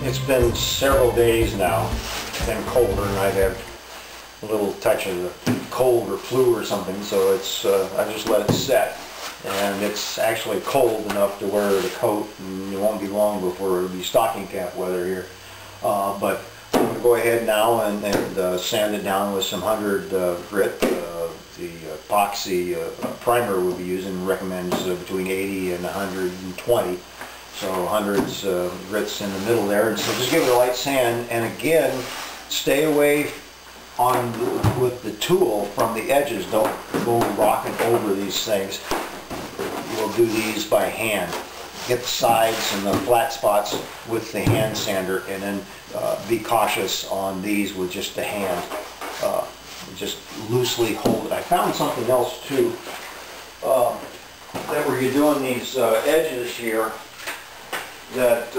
It's been several days now. It's been colder, and I have a little touch of the cold or flu or something, so it's I just let it set. And it's actually cold enough to wear the coat, and it won't be long before it'll be stocking cap weather here. But I'm going to go ahead now and sand it down with some 100 grit. The epoxy primer we'll be using recommends between 80 and 120. So 100's grits in the middle there. And so just give it a light sand, and again, stay away with the tool from the edges. Don't go rocking over these things. We'll do these by hand. Get the sides and the flat spots with the hand sander, and then be cautious on these with just the hand. Just loosely hold it. I found something else too, that where you're doing these edges here, that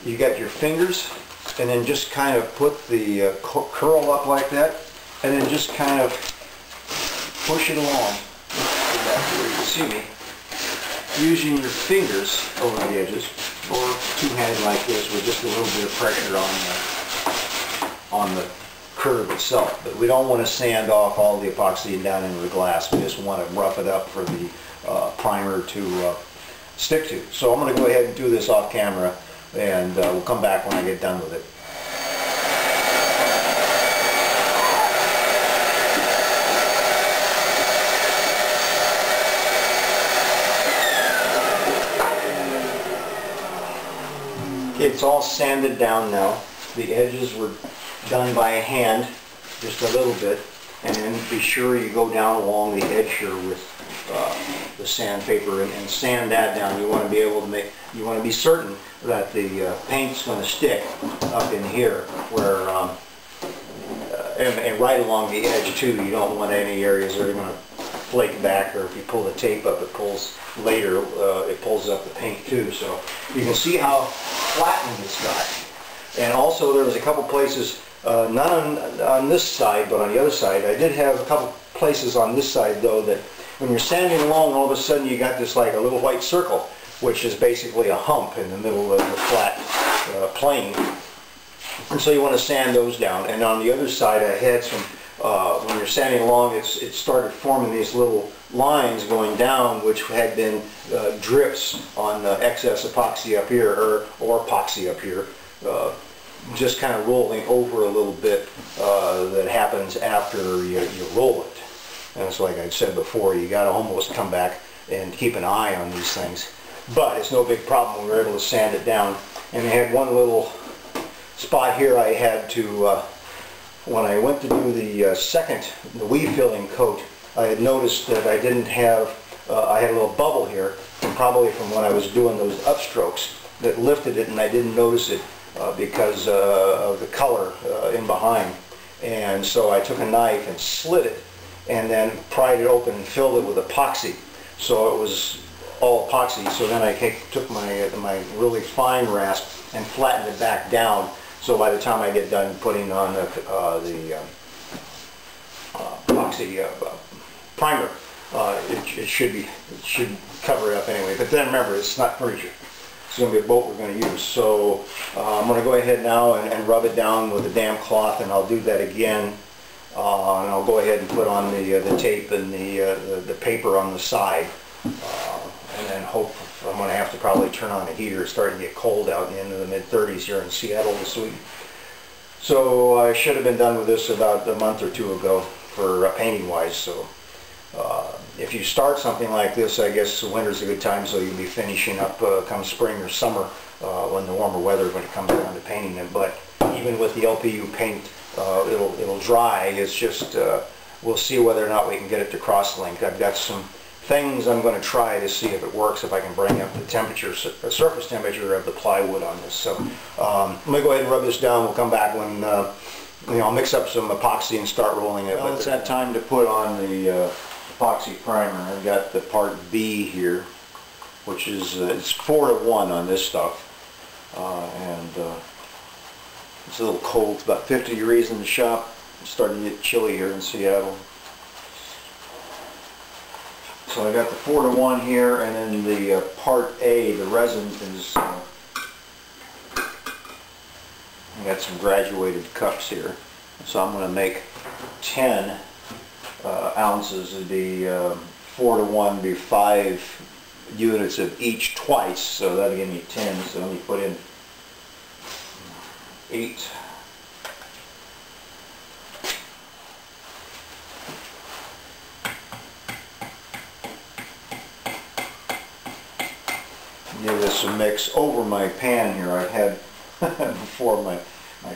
you got your fingers, and then just kind of put the curl up like that, and then just kind of push it along. Where you can see me using your fingers over the edges, or two-handed like this with just a little bit of pressure on the curve itself. But we don't want to sand off all the epoxy and down into the glass. We just want to rough it up for the primer to stick to. So I'm going to go ahead and do this off camera, and we'll come back when I get done with it. Okay, it's all sanded down now. The edges were done by hand, just a little bit, and then be sure you go down along the edge here with the sandpaper and sand that down. You want to be able to you want to be certain that the paint's going to stick up in here, where and right along the edge too. You don't want any areas that are going to flake back, or if you pull the tape up, it pulls later. It pulls up the paint too. So you can see how flattened it's got. And also there was a couple places, not on this side, but on the other side. I did have a couple places on this side though that when you're sanding along, all of a sudden you got this like a little white circle, which is basically a hump in the middle of the flat plane. And so you want to sand those down. And on the other side I had some, when you're sanding along, it started forming these little lines going down, which had been drips on excess epoxy up here, or epoxy up here. Just kind of rolling over a little bit that happens after you roll it. And it's like I said before, you got to almost come back and keep an eye on these things. But it's no big problem. We were able to sand it down. And I had one little spot here I had to, when I went to do the weave filling coat, I had noticed that I didn't have, I had a little bubble here, probably from when I was doing those upstrokes, that lifted it, and I didn't notice it because of the color in behind. And so I took a knife and slit it, and then pried it open and filled it with epoxy. So it was all epoxy. So then I took my really fine rasp and flattened it back down. So by the time I get done putting on the epoxy primer, it should cover it up anyway. But then remember, it's not furniture. It's going to be a boat we're going to use. So I'm going to go ahead now and rub it down with a damp cloth, and I'll do that again. And I'll go ahead and put on the tape and the paper on the side. And then I'm going to have to probably turn on the heater. It's starting to get cold out into the mid-30s here in Seattle this week. So I should have been done with this about a month or two ago for painting wise. So if you start something like this, I guess winter's a good time, so you'll be finishing up come spring or summer when the warmer weather when it comes around to painting them. But even with the LPU paint, it'll dry. It's just we'll see whether or not we can get it to cross-link. I've got some things I'm going to try to see if it works, if I can bring up the temperature, surface temperature of the plywood on this. So I'm going to go ahead and rub this down. We'll come back when I'll mix up some epoxy and start rolling it. Well, it's that time to put on the epoxy primer. I've got the part B here, which is it's 4-to-1 on this stuff, and it's a little cold. It's about 50 degrees in the shop. It's starting to get chilly here in Seattle. So I got the 4-to-1 here, and then the part A, the resin, is got some graduated cups here. So I'm going to make 10 ounces. It'd be 4 to 1, be 5 units of each twice. So that'll give me 10. So let me put in 8. Give this a mix over my pan here. I've had before my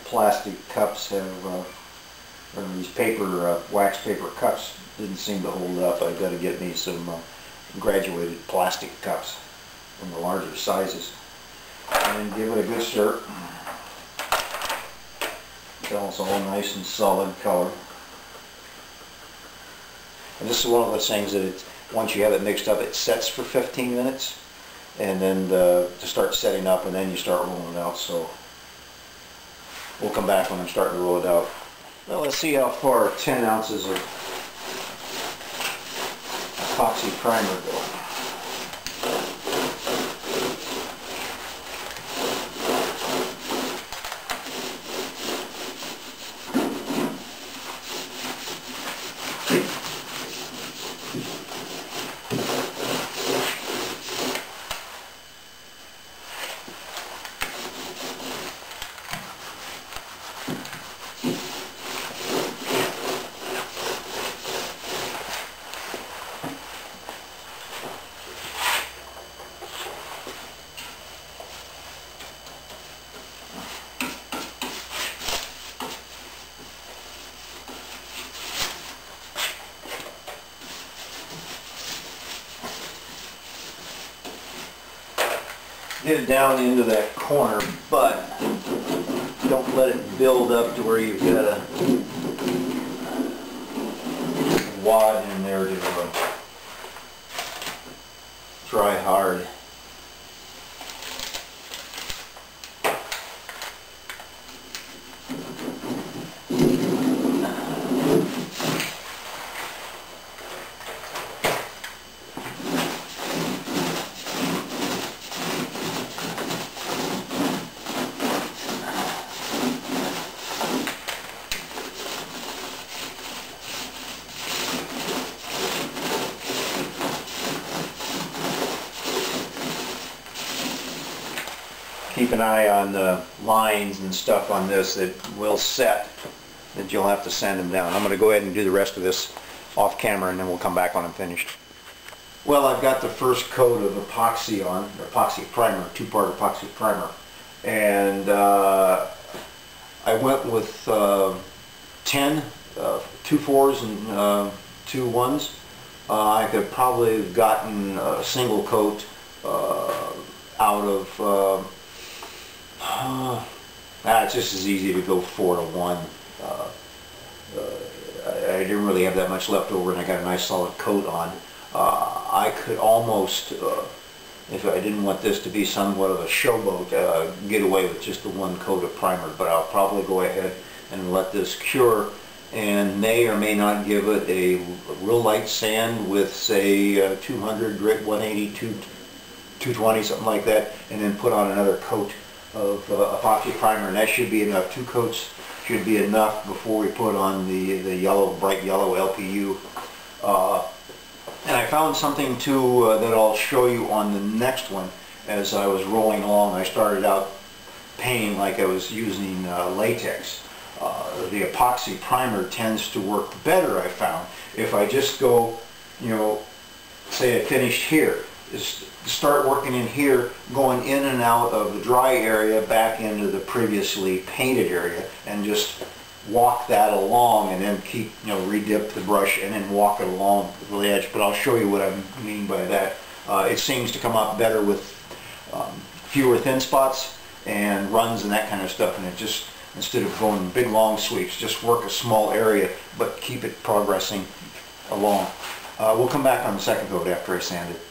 plastic cups have, or these paper, wax paper cups didn't seem to hold up. I've got to get me some graduated plastic cups in the larger sizes. And give it a good stir until it's all nice and solid color. And this is one of those things that once you have it mixed up, it sets for 15 minutes. And then to start setting up, and then you start rolling it out. So we'll come back when I'm starting to roll it out. Well, let's see how far 10 ounces of epoxy primer go. Get it down into that corner, but don't let it build up to where you've got a wad in there to dry hard. Keep an eye on the lines and stuff on this that will set, that you'll have to sand them down. I'm going to go ahead and do the rest of this off camera, and then we'll come back when I'm finished. Well, I've got the first coat of epoxy on, epoxy primer, 2-part epoxy primer, and I went with 10, 2 4s and 2 1s. I could probably have gotten a single coat out of it's just as easy to go 4 to 1. I didn't really have that much left over, and I got a nice solid coat on. I could almost, if I didn't want this to be somewhat of a showboat, get away with just the 1 coat of primer, but I'll probably go ahead and let this cure, and may or may not give it a real light sand with, say, 200 grit, 180, 220, something like that, and then put on another coat of epoxy primer, and that should be enough. 2 coats should be enough before we put on the yellow, bright yellow LPU. And I found something too that I'll show you on the next one. As I was rolling along, I started out painting like I was using latex. The epoxy primer tends to work better, I found, if I just go, you know, say I finished here, is start working in here, going in and out of the dry area back into the previously painted area, and just walk that along, and then keep, you know, redip the brush and then walk it along the edge. But I'll show you what I mean by that. It seems to come out better with fewer thin spots and runs and that kind of stuff, and it just, instead of going big long sweeps, just work a small area but keep it progressing along. We'll come back on the second coat after I sand it.